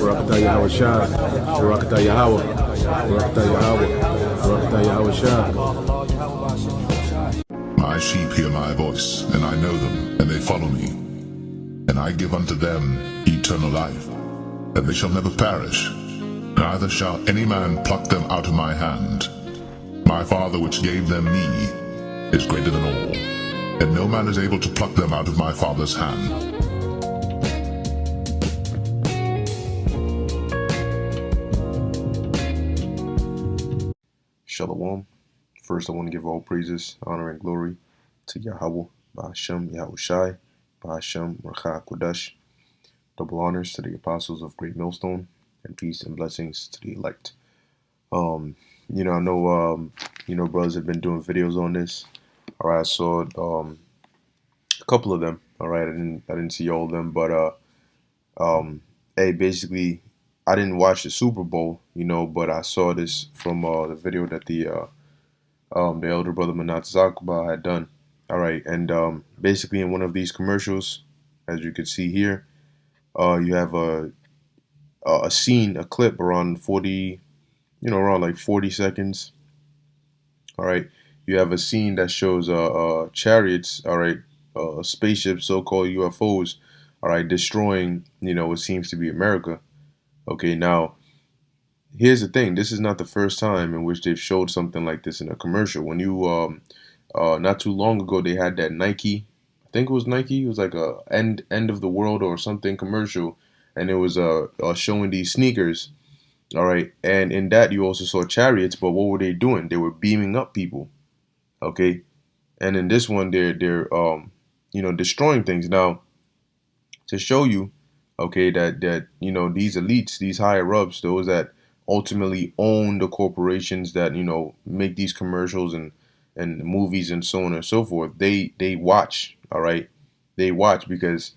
Barakatah Yahweh Shai. Barakatah Yahweh. Barakatah Yahweh. Barakatah Yahweh Shai. My sheep hear my voice, and I know them, and they follow me. And I give unto them eternal life, that they shall never perish, neither shall any man pluck them out of my hand. My Father which gave them me is greater than all, and no man is able to pluck them out of my Father's hand. Shalom. First, I want to give all praises, honor, and glory to Yahweh, Ba'ashem, Yahweh Shai, Ba'ashem, Racha Kodesh. Double honors to the apostles of Great Millstone, and peace and blessings to the elect. I know, brothers have been doing videos on this. All right, I saw a couple of them. All right, I didn't see all of them, but basically, I didn't watch the Super Bowl, but I saw this from the video that the elder brother Manat Zakba had done. All right, and basically in one of these commercials, as you can see here, you have a scene, a clip around 40, around like 40 seconds. All right, you have a scene that shows chariots, all right, spaceships, so-called UFOs, all right, destroying, what seems to be America. Okay, now, here's the thing. This is not the first time in which they've showed something like this in a commercial. When you, not too long ago, they had that Nike, I think it was Nike, it was like a end of the world or something commercial, and it was showing these sneakers, all right, and in that you also saw chariots, but what were they doing? They were beaming up people, okay, and in this one they're destroying things. Now, to show you, okay, that these elites, these higher ups, those that ultimately own the corporations that make these commercials and movies and so on and so forth, they watch, all right, they watch, because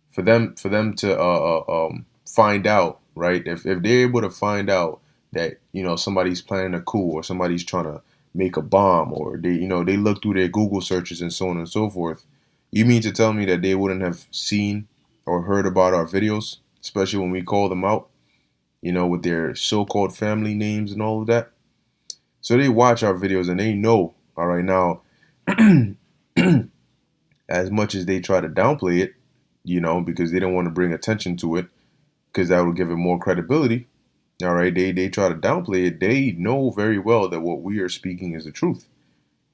for them to find out, right, if they're able to find out that somebody's planning a coup or somebody's trying to make a bomb, or they look through their Google searches and so on and so forth, you mean to tell me that they wouldn't have seen or heard about our videos, especially when we call them out, with their so-called family names and all of that? So they watch our videos and they know, all right, now, as much as they try to downplay it, because they don't want to bring attention to it, because that would give it more credibility, all right, they try to downplay it. They know very well that what we are speaking is the truth.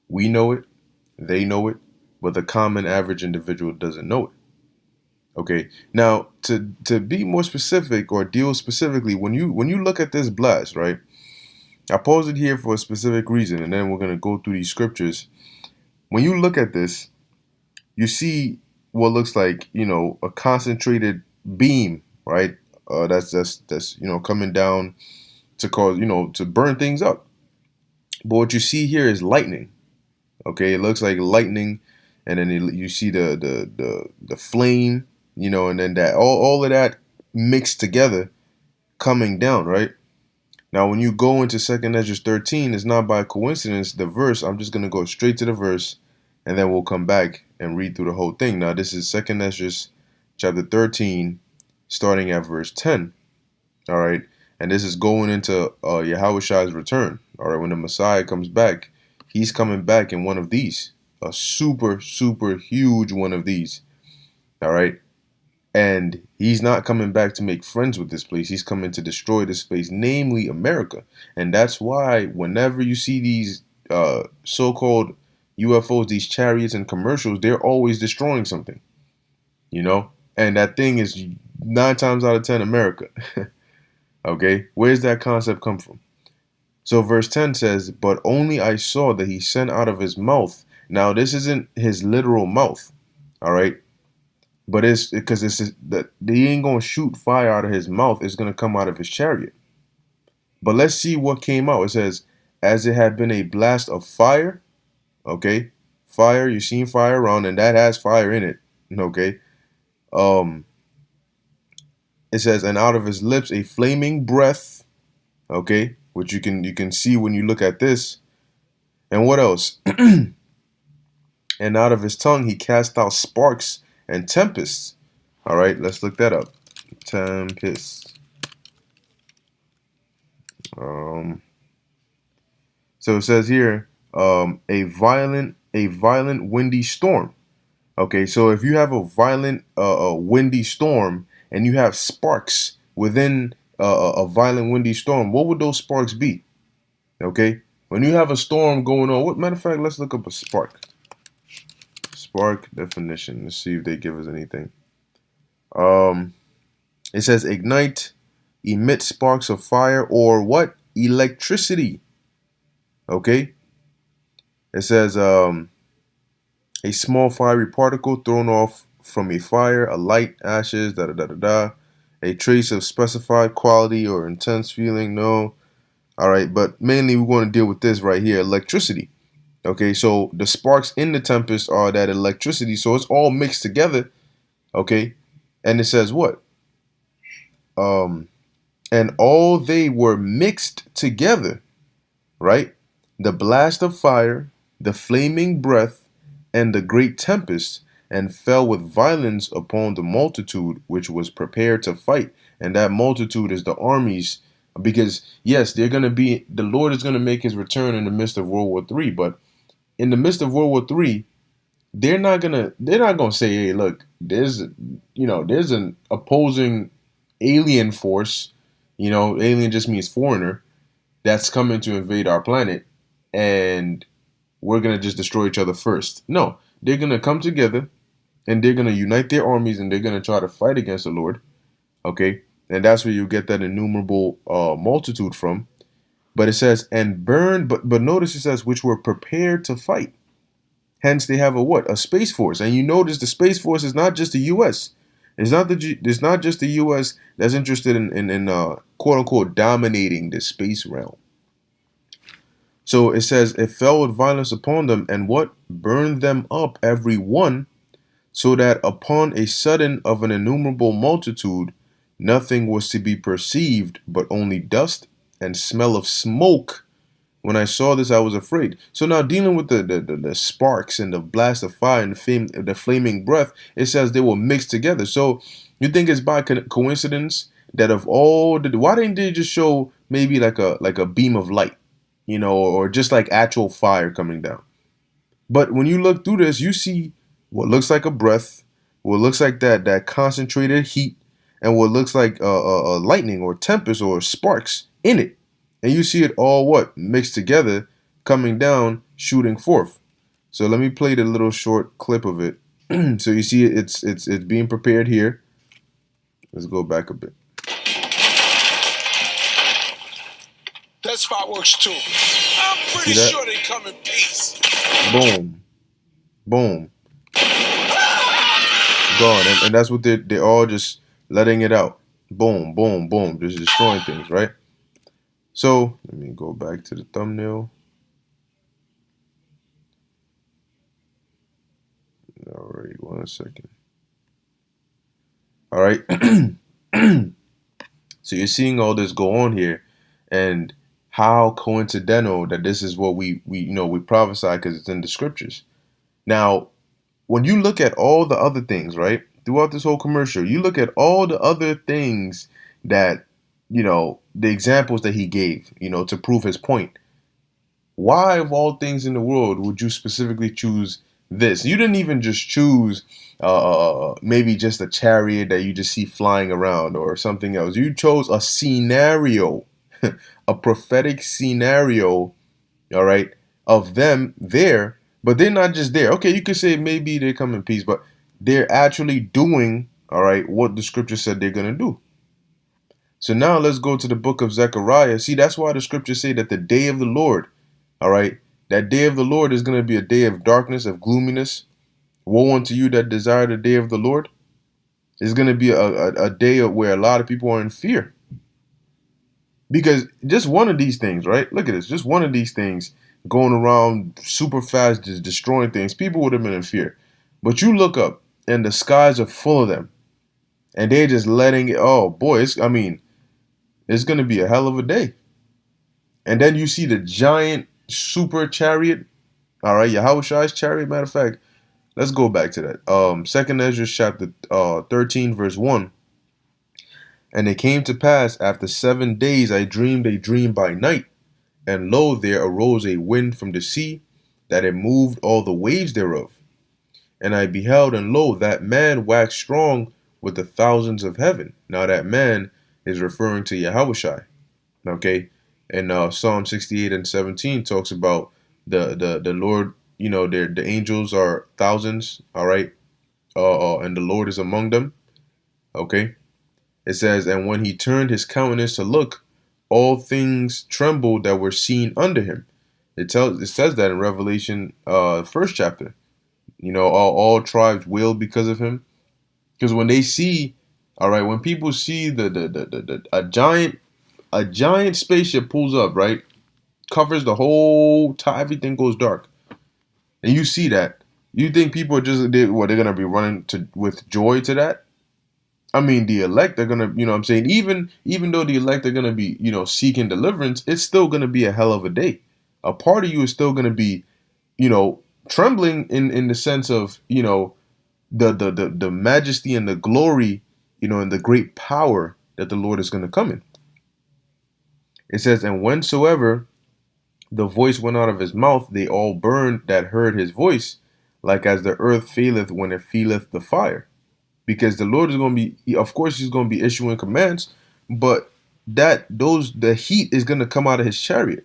We know it, they know it, but the common average individual doesn't know it. Okay, now to be more specific or deal specifically, when you look at this blast, right? I posed it here for a specific reason, and then we're gonna go through these scriptures. When you look at this, you see what looks like a concentrated beam, right? That's coming down to cause to burn things up. But what you see here is lightning. Okay, it looks like lightning, and then you see the flame. And then that all of that mixed together coming down, right? Now, when you go into 2 Ezra 13, it's not by coincidence the verse. I'm just going to go straight to the verse, and then we'll come back and read through the whole thing. Now, this is 2 Ezra chapter 13, starting at verse 10, all right? And this is going into Yahweh Shai's return, all right? When the Messiah comes back, he's coming back in one of these, a super, super huge one of these, all right? And he's not coming back to make friends with this place. He's coming to destroy this place, namely America. And that's why whenever you see these so-called UFOs, these chariots and commercials, they're always destroying something, And that thing is 9 times out of 10 America. Okay, where's that concept come from? So verse 10 says, "But only I saw that he sent out of his mouth." Now, this isn't his literal mouth, all right? But it's because that he ain't gonna shoot fire out of his mouth. It's gonna come out of his chariot. But let's see what came out. It says, "As it had been a blast of fire." Okay, fire. You've seen fire around, and that has fire in it. Okay. It says, "And out of his lips a flaming breath." Okay, which you can see when you look at this. And what else? "And out of his tongue he cast out sparks and tempests." All right, let's look that up. Tempests. Um, so it says here, a violent windy storm. Okay, so if you have a violent windy storm and you have sparks within a violent windy storm, what would those sparks be? Okay, when you have a storm going on, what matter of fact, let's look up a spark. Spark definition. Let's see if they give us anything. Um, it says ignite, emit sparks of fire, or what? Electricity. Okay. It says a small fiery particle thrown off from a fire, a light, ashes, da da da da da. A trace of specified quality or intense feeling. No. All right, but mainly we want to deal with this right here, electricity. Okay, so the sparks in the tempest are that electricity, so it's all mixed together. Okay, and it says what? Um, and all they were mixed together, right? The blast of fire, the flaming breath, and the great tempest, and fell with violence upon the multitude which was prepared to fight. And that multitude is the armies, because yes, the Lord is gonna make his return in the midst of World War III, but in the midst of World War III, they're not gonna say, hey, look, there's an opposing alien force, alien just means foreigner, that's coming to invade our planet, and we're gonna just destroy each other first. No, they're gonna come together and they're gonna unite their armies and they're gonna try to fight against the Lord. Okay, and that's where you get that innumerable multitude from. But it says and burned, but notice it says which were prepared to fight. Hence, they have a what? A space force. And you notice the space force is not just the U.S. It's not just the U.S. that's interested in quote unquote dominating the space realm. So it says it fell with violence upon them and what? Burned them up every one, so that upon a sudden of an innumerable multitude, nothing was to be perceived but only dust and smell of smoke. When I saw this, I was afraid. So now dealing with the sparks and the blast of fire and the flaming breath, it says they were mixed together. So you think it's by coincidence that of all why didn't they just show maybe like a beam of light, or just like actual fire coming down? But when you look through this, you see what looks like a breath, what looks like that concentrated heat, and what looks like lightning or tempest or sparks in it. And you see it all what? Mixed together, coming down, shooting forth. So let me play the little short clip of it. So you see it's being prepared here. Let's go back a bit. That's fireworks too. I'm pretty sure they come in peace. Boom. Boom. Gone. And that's what they're all just letting it out. Boom, boom, boom. Just destroying things, right? So let me go back to the thumbnail. All right, 1 second. All right. So you're seeing all this go on here, and how coincidental that this is what we prophesy because it's in the scriptures. Now, when you look at all the other things, right, throughout this whole commercial, you look at all the other things that the examples that he gave, to prove his point. Why, of all things in the world, would you specifically choose this? You didn't even just choose maybe just a chariot that you just see flying around or something else. You chose a scenario, a prophetic scenario, all right, of them there. But they're not just there. Okay, you could say maybe they come in peace, but they're actually doing, all right, what the scripture said they're going to do. So now let's go to the book of Zechariah. See, that's why the scriptures say that the day of the Lord, all right, that day of the Lord is going to be a day of darkness, of gloominess. Woe unto you that desire the day of the Lord. It's going to be a day where a lot of people are in fear. Because just one of these things, right? Look at this. Just one of these things going around super fast, just destroying things. People would have been in fear. But you look up and the skies are full of them. And they're just letting it, oh boy, it's going to be a hell of a day. And then you see the giant super chariot. All right, Yahushua's chariot. Matter of fact, let's go back to that. 2nd Ezra chapter 13, verse 1. And it came to pass after 7 days I dreamed a dream by night, and lo, there arose a wind from the sea, that it moved all the waves thereof. And I beheld, and lo, that man waxed strong with the thousands of heaven. Now that man is referring to Yahushua. Okay, and Psalm 68 and 17 talks about the Lord. You know, the angels are thousands. All right, and the Lord is among them. Okay, it says, and when he turned his countenance to look, all things trembled that were seen under him. It says that in Revelation, first chapter. You know, all tribes wailed because of him. Because when they see, all right, when people see a giant spaceship pulls up, right, covers the whole time, everything goes dark, and you see that, you think people are they're gonna be running with joy to that? I mean, the elect are gonna, you know what I'm saying, even though the elect are gonna be, you know, seeking deliverance, it's still gonna be a hell of a day. A part of you is still gonna be, you know, trembling in the sense of, you know, the majesty and the glory, you know, and the great power that the Lord is gonna come in. It says, and whensoever the voice went out of his mouth, they all burned that heard his voice, like as the earth faileth when it feeleth the fire. Because the Lord is going to be, of course, he's going to be issuing commands, but the heat is going to come out of his chariot.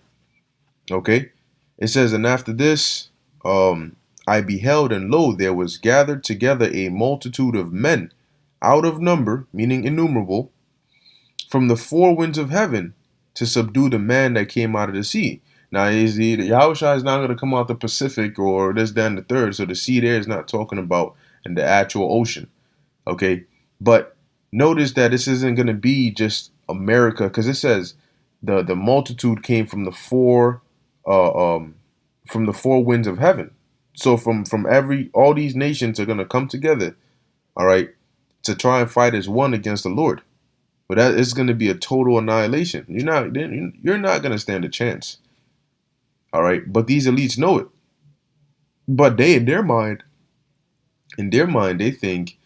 Okay? It says, and after this, I beheld, and lo, there was gathered together a multitude of men, out of number, meaning innumerable, from the four winds of heaven, to subdue the man that came out of the sea. Now, Yahushua is not going to come out the Pacific or this, that, and the third. So the sea there is not talking about in the actual ocean. Okay. But notice that this isn't going to be just America, because it says the multitude came from the four winds of heaven. So from all these nations are going to come together, all right, to try and fight as one against the Lord. But that is going to be a total annihilation. You're not going to stand a chance. All right, but these elites know it. But they, in their mind, they think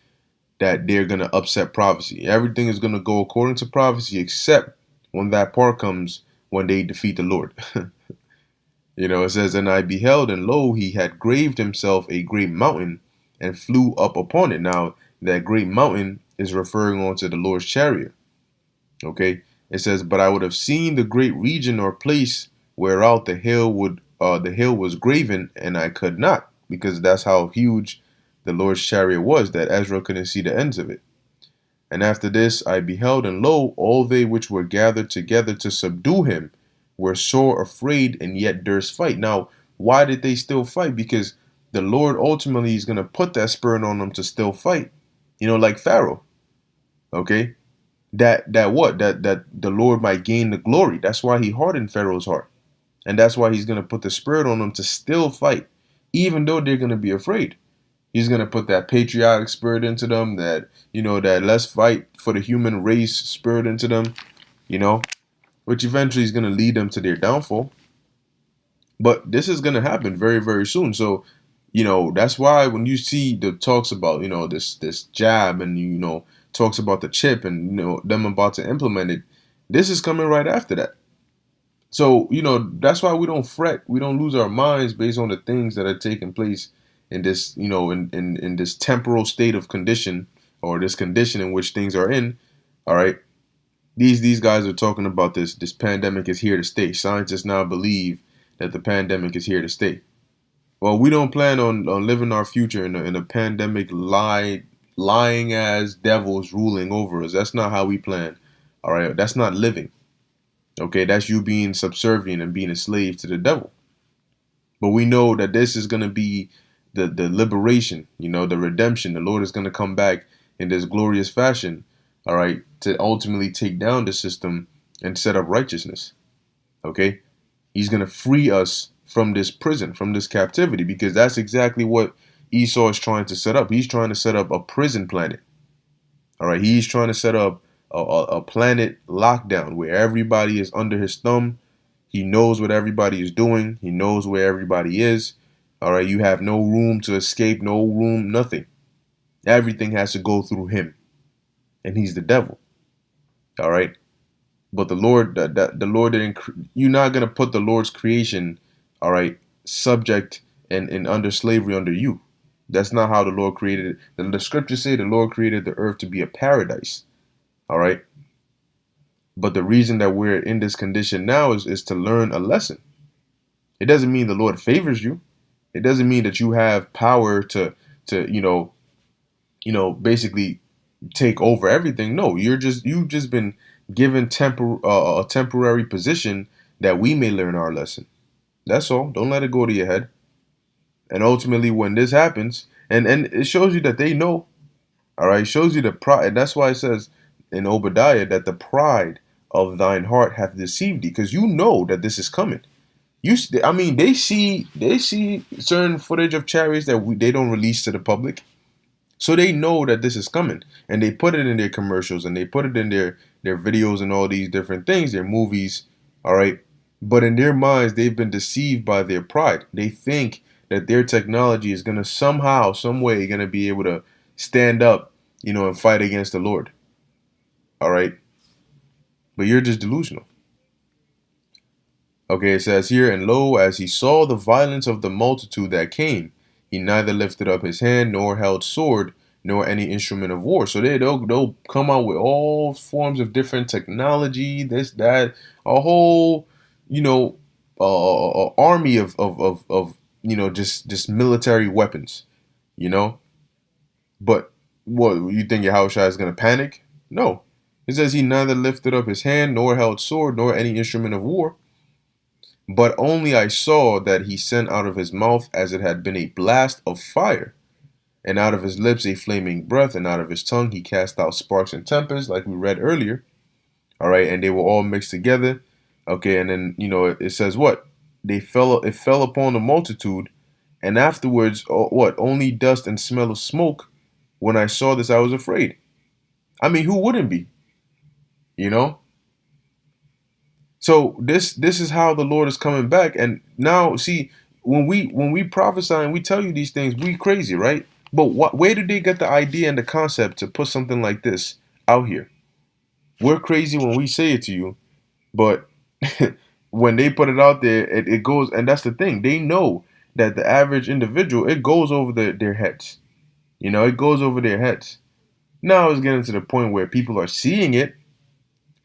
that they're going to upset prophecy. Everything is going to go according to prophecy, except when that part comes, when they defeat the Lord. You know, it says, and I beheld, and lo, he had graved himself a great mountain, and flew up upon it. Now, that great mountain is referring on to the Lord's chariot. Okay, it says, but I would have seen the great region or place whereout the hill was graven, and I could not, because that's how huge the Lord's chariot was, that Ezra couldn't see the ends of it. And after this I beheld, and lo, all they which were gathered together to subdue him were sore afraid, and yet durst fight. Now, why did they still fight? Because the Lord ultimately is going to put that spirit on them to still fight. You know, like Pharaoh. Okay, that the Lord might gain the glory. That's why he hardened Pharaoh's heart. And that's why he's going to put the spirit on them to still fight, even though they're going to be afraid. He's going to put that patriotic spirit into them, that, you know, that let's fight for the human race spirit into them, you know, which eventually is going to lead them to their downfall. But this is going to happen very, very soon. So, you know, that's why when you see the talks about, you know, this jab, and, you know, talks about the chip, and, you know, them about to implement it, this is coming right after that. So, you know, that's why we don't fret. We don't lose our minds based on the things that are taking place in this, you know, in this temporal state of condition, or this condition in which things are in. All right. These guys are talking about this pandemic is here to stay. Scientists now believe that the pandemic is here to stay. Well, we don't plan on living our future in a pandemic lying as devils ruling over us. That's not how we plan. All right. That's not living. Okay, that's you being subservient and being a slave to the devil. But we know that this is going to be the liberation, you know, the redemption. The Lord is going to come back in this glorious fashion, all right, to ultimately take down the system and set up righteousness. Okay, he's going to free us from this prison, from this captivity, because that's exactly what Esau is trying to set up. He's trying to set up a prison planet. All right, he's trying to set up a planet lockdown where everybody is under his thumb. He knows what everybody is doing. He knows where everybody is. All right, you have no room to escape, no room, nothing. Everything has to go through him. And he's the devil. All right. But the Lord, the Lord didn't. You're not gonna put the Lord's creation, all right, subject and under slavery under you. That's not how the Lord created it. The scriptures say the Lord created the earth to be a paradise. All right. But the reason that we're in this condition now is to learn a lesson. It doesn't mean the Lord favors you. It doesn't mean that you have power to basically take over everything. No, you've just been given a temporary position that we may learn our lesson. That's all. Don't let it go to your head. And ultimately, when this happens, and it shows you that they know. All right, it shows you the pride. And that's why it says in Obadiah that the pride of thine heart hath deceived thee, because you know that this is coming. I mean, they see certain footage of chariots that they don't release to the public. So they know that this is coming, and they put it in their commercials, and they put it in their videos and all these different things, their movies, all right? But in their minds, they've been deceived by their pride. They think that their technology is going to somehow, some way, going to be able to stand up, and fight against the Lord, all right? But you're just delusional. Okay, it says here, and lo, as he saw the violence of the multitude that came, he neither lifted up his hand, nor held sword, nor any instrument of war. So they'll come out with all forms of different technology, this, that, a whole, army of just military weapons, But what, you think Yahushua is going to panic? No. It says he neither lifted up his hand, nor held sword, nor any instrument of war. But only I saw that he sent out of his mouth as it had been a blast of fire, and out of his lips a flaming breath, and out of his tongue he cast out sparks and tempests, like we read earlier. All right, and they were all mixed together. Okay, and then it says what? It fell upon the multitude, and afterwards, only dust and smell of smoke. When I saw this, I was afraid. I mean, who wouldn't be? So this is how the Lord is coming back. And now, see, when we prophesy and we tell you these things, we crazy, right? But where did they get the idea and the concept to put something like this out here? We're crazy when we say it to you, but when they put it out there, it goes, and that's the thing. They know that the average individual, it goes over their heads. It goes over their heads. Now it's getting to the point where people are seeing it.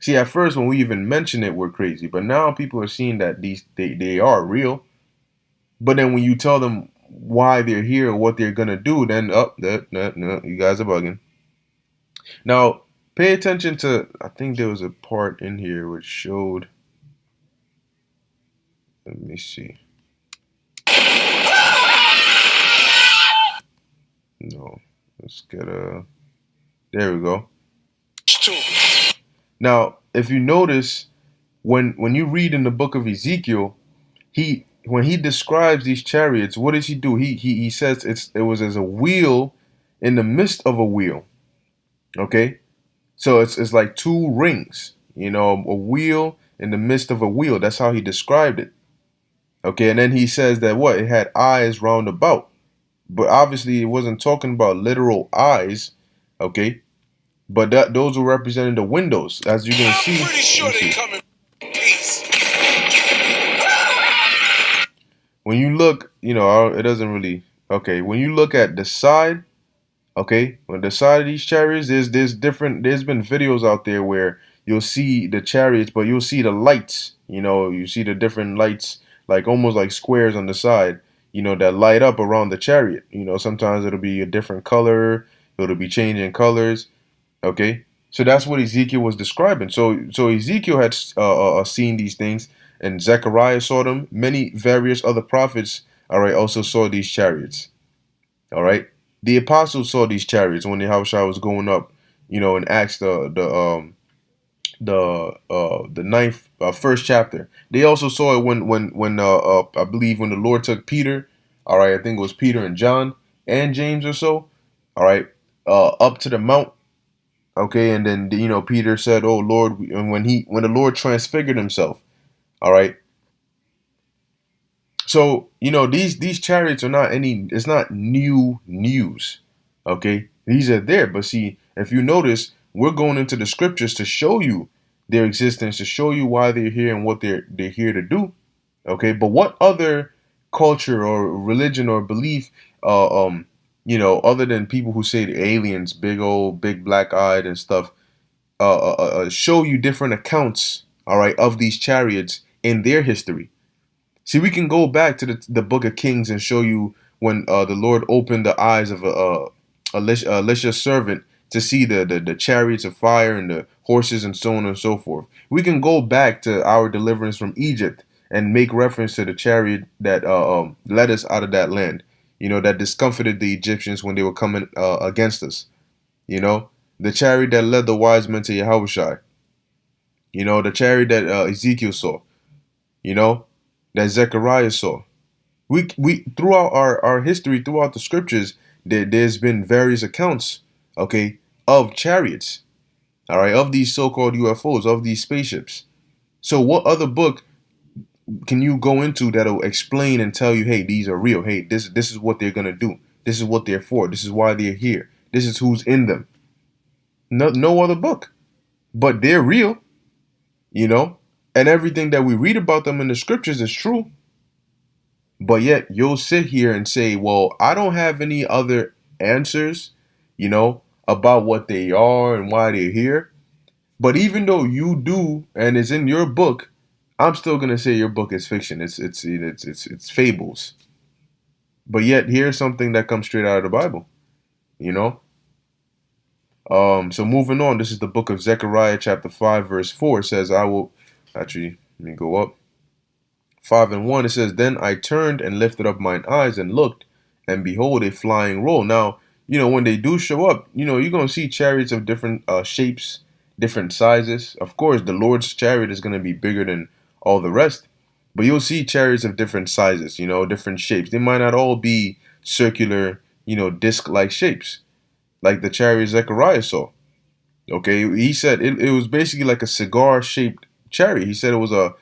See, at first when we even mention it, we're crazy. But now people are seeing that they are real. But then when you tell them why they're here or what they're gonna do, then no, you guys are bugging. Now, pay attention to, I think there was a part in here which showed, let me see. No, let's get there we go. Now, if you notice, when you read in the book of Ezekiel, when he describes these chariots, what does he do? He says it was as a wheel in the midst of a wheel. Okay, so it's like two rings, a wheel in the midst of a wheel. That's how he described it. Okay, and then he says that it had eyes round about, but obviously it wasn't talking about literal eyes. Okay. But those were representing the windows, as you can see. I'm pretty sure they come in peace. When you look, it doesn't really. Okay, when you look at the side, okay, on the side of these chariots, there's different. There's been videos out there where you'll see the chariots, but you'll see the lights. You see the different lights, like almost like squares on the side. That light up around the chariot. Sometimes it'll be a different color. It'll be changing colors. Okay, so that's what Ezekiel was describing. So Ezekiel had seen these things, and Zechariah saw them. Many various other prophets, all right, also saw these chariots. All right, the apostles saw these chariots when the Yahushua was going up, in Acts the ninth first chapter. They also saw it when I believe when the Lord took Peter, all right, I think it was Peter and John and James or so, all right, up to the mount. Okay, and then Peter said, "Oh Lord," and when the Lord transfigured himself, all right. So these chariots are not it's not new news. Okay, these are there, but see, if you notice, We're going into the scriptures to show you their existence, to show you why they're here and what they're here to do. Okay, but what other culture or religion or belief, other than people who say the aliens, big old, big black eyed and stuff, show you different accounts, all right, of these chariots in their history. See, we can go back to the Book of Kings and show you when the Lord opened the eyes of Elisha's servant to see the chariots of fire and the horses and so on and so forth. We can go back to our deliverance from Egypt and make reference to the chariot that led us out of that land, that discomfited the Egyptians when they were coming against us. The chariot that led the wise men to Yahushua. The chariot that Ezekiel saw. That Zechariah saw. We throughout our history, throughout the scriptures, there's been various accounts, okay, of chariots, all right, of these so-called UFOs, of these spaceships. So what other book can you go into that'll explain and tell you, hey, these are real. Hey, this is what they're gonna do. This is what they're for. This is why they're here. This is who's in them. No other book, but they're real, and everything that we read about them in the scriptures is true. But yet you'll sit here and say, well, I don't have any other answers, about what they are and why they're here. But even though you do, and it's in your book, I'm still gonna say your book is fiction. It's fables. But yet here's something that comes straight out of the Bible, So moving on, this is the book of Zechariah, chapter 5, verse 4. It says, let me go up. 5 and 1, it says, Then I turned and lifted up mine eyes and looked, and behold, a flying roll. Now, when they do show up, you're going to see chariots of different shapes, different sizes. Of course, the Lord's chariot is going to be bigger than all the rest. But you'll see chariots of different sizes, different shapes. They might not all be circular, disc-like shapes, like the chariot Zechariah saw. Okay, he said it was basically like a cigar-shaped chariot. He said it was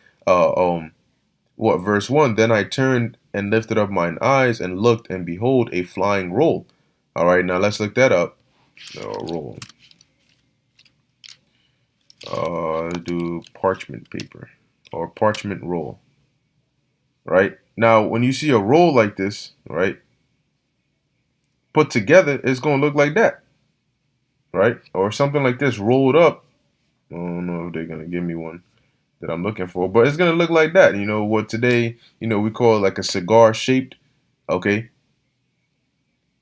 verse 1, Then I turned and lifted up mine eyes and looked, and behold, a flying roll. All right, now let's look that up. Roll. Do parchment paper or parchment roll. Right? Now, when you see a roll like this, right, put together, it's going to look like that. Right? Or something like this rolled up. I don't know if they're going to give me one that I'm looking for, but it's going to look like that. What today, we call like a cigar shaped. Okay.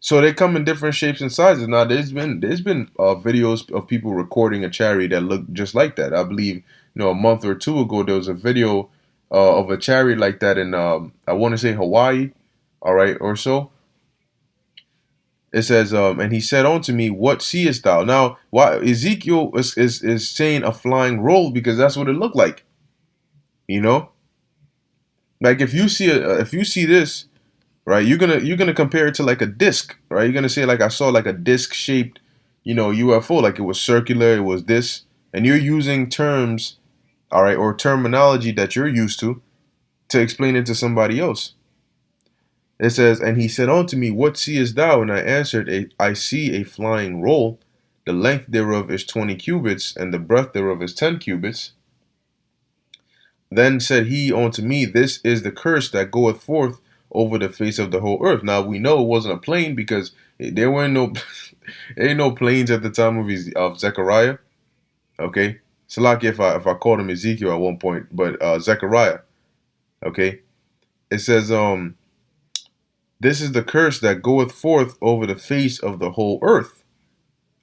So they come in different shapes and sizes. Now there's been videos of people recording a chariot that looked just like that. I believe, a month or two ago, there was a video of a chariot like that in, I want to say Hawaii. All right. Or so. It says, and he said unto me, What seest thou? Now, why Ezekiel is saying a flying roll, because that's what it looked like. Like if you see this, right, you're gonna compare it to like a disc, right? You're gonna say like I saw like a disc shaped, UFO, like it was circular, it was this, and you're using terms, all right, or terminology that you're used to explain it to somebody else. It says, and he said unto me, What seest thou? And I answered, I see a flying roll. The length thereof is 20 cubits, and the breadth thereof is 10 cubits. Then said he unto me, This is the curse that goeth forth over the face of the whole earth. Now we know it wasn't a plane, because there weren't there ain't no planes at the time of Zechariah. Okay, so like if I called him Ezekiel at one point, but Zechariah. Okay, it says this is the curse that goeth forth over the face of the whole earth.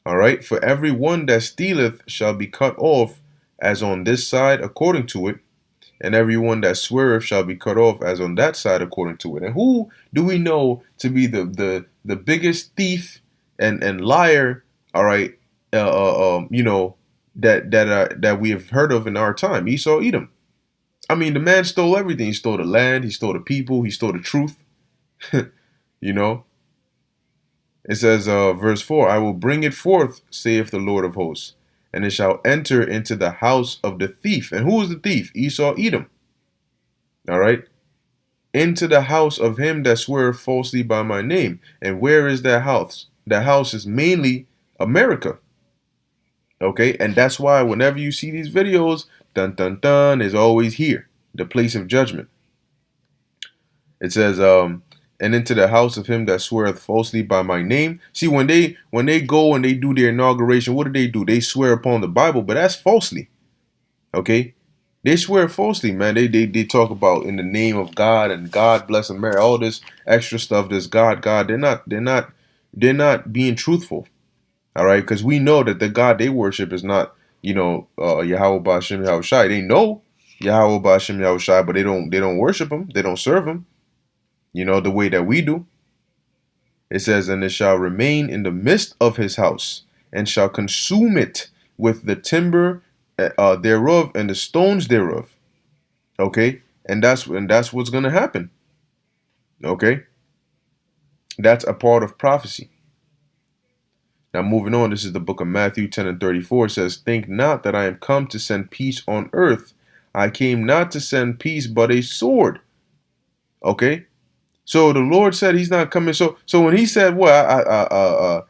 All right, for every one that stealeth shall be cut off as on this side according to it, and every one that sweareth shall be cut off as on that side according to it. And who do we know to be the biggest thief and liar? All right, that we have heard of in our time, Esau, Edom. I mean, the man stole everything. He stole the land. He stole the people. He stole the truth. It says, verse 4, I will bring it forth, saith the Lord of hosts, and it shall enter into the house of the thief. And who is the thief? Esau, Edom. All right. Into the house of him that sweareth falsely by my name. And where is that house? That house is mainly America. Okay, and that's why whenever you see these videos, dun dun dun is always here, the place of judgment. It says, and into the house of him that sweareth falsely by my name. See, when they go and they do their inauguration, what do? They swear upon the Bible, but that's falsely. Okay, they swear falsely, man. They talk about in the name of God and God bless America, all this extra stuff. This God. They're not being truthful. All right, because we know that the God they worship is not, Yahweh Ba'Shem Yahweh Shai. They know Yahweh Ba'Shem Yahweh Shai, but they don't worship him. They don't serve him. The way that we do. It says, and it shall remain in the midst of his house, and shall consume it with the timber thereof and the stones thereof. Okay, and that's what's gonna happen. Okay, that's a part of prophecy. Now moving on, this is the book of Matthew 10:34. It says, think not that I am come to send peace on earth. I came not to send peace, but a sword. Okay. So the Lord said He's not coming. So when He said, "Well,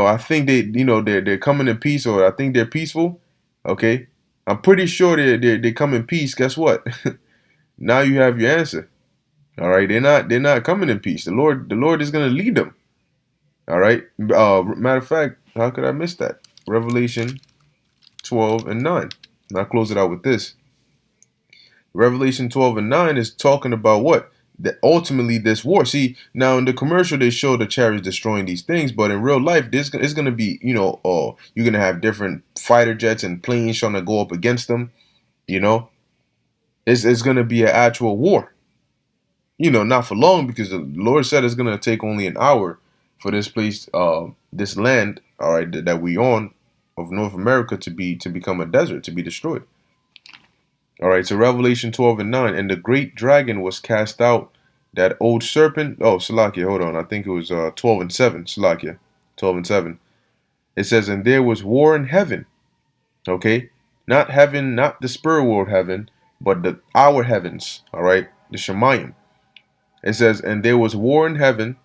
I think they're coming in peace, or I think they're peaceful," okay, I'm pretty sure they come in peace. Guess what? Now you have your answer. All right, they're not coming in peace. The Lord is going to lead them. All right. Matter of fact, how could I miss that? Revelation 12:9. And I'll close it out with this. Revelation 12:9 is talking about what? That ultimately this war. See, now in the commercial they show the chariots destroying these things, but in real life it's going to be, you're going to have different fighter jets and planes trying to go up against them. It's going to be an actual war. Not for long, because the Lord said it's going to take only an hour for this place, this land, all right, that we on of North America to become a desert, to be destroyed. All right, so Revelation 12:9, and the great dragon was cast out, that old serpent. Oh, Salakia, hold on. I think it was 12:7. Salakia, 12:7. It says, and there was war in heaven. Okay, not heaven, not the spirit world heaven, but our heavens. All right, the Shemayim. It says, and there was war in heaven.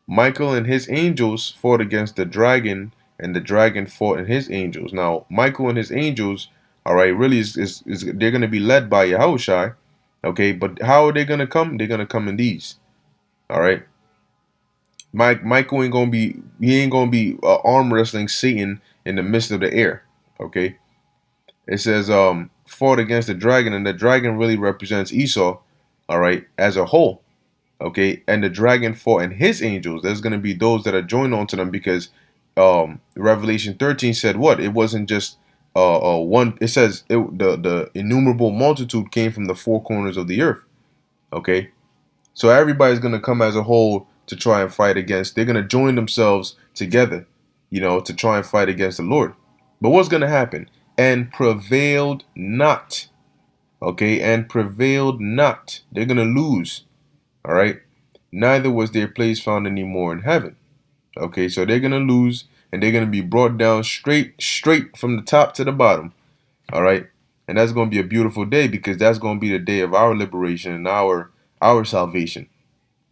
Michael and his angels fought against the dragon, and the dragon fought and his angels. Now, Michael and his angels, all right, really is they're going to be led by Yahushai, okay, but how are they going to come? They're going to come in these, all right. Michael ain't going to be arm wrestling Satan in the midst of the air, okay. It says fought against the dragon, and the dragon really represents Esau, all right, as a whole, okay, and the dragon fought and his angels. There's going to be those that are joined onto them, because Revelation 13 said what? It wasn't just one. It says the innumerable multitude came from the four corners of the earth. Okay, so everybody's gonna come as a whole to try and fight against. They're gonna join themselves together, to try and fight against the Lord. But what's gonna happen? And prevailed not. Okay, and prevailed not. They're gonna lose. All right. Neither was their place found anymore in heaven. Okay, so they're gonna lose, and they're gonna be brought down straight from the top to the bottom. All right, and that's gonna be a beautiful day, because that's gonna be the day of our liberation and our salvation.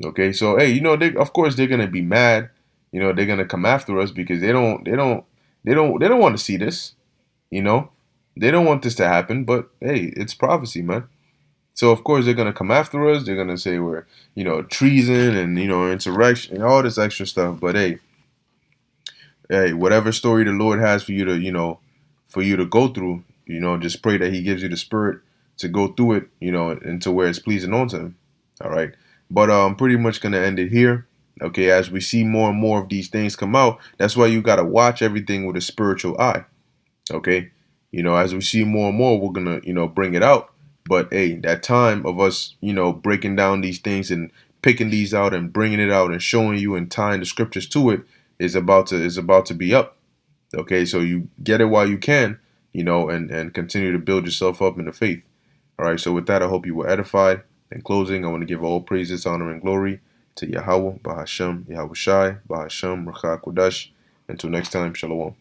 Okay, so hey, of course they're gonna be mad. They're gonna come after us, because they don't want to see this. They don't want this to happen. But hey, it's prophecy, man. So of course they're gonna come after us. They're gonna say we're, treason and insurrection and all this extra stuff. But hey, whatever story the Lord has for you to go through, just pray that He gives you the spirit to go through it, into where it's pleasing unto Him. All right. But I'm pretty much gonna end it here. Okay, as we see more and more of these things come out, that's why you gotta watch everything with a spiritual eye. Okay, as we see more and more, we're gonna bring it out. But hey, that time of us, breaking down these things and picking these out and bringing it out and showing you and tying the scriptures to it is about to be up. Okay, so you get it while you can, and continue to build yourself up in the faith. All right, so with that, I hope you were edified. In closing, I want to give all praises, honor, and glory to Yahweh, Bahashem, Yahushai, Bahashem, Rachah Kodash. Until next time, Shalom.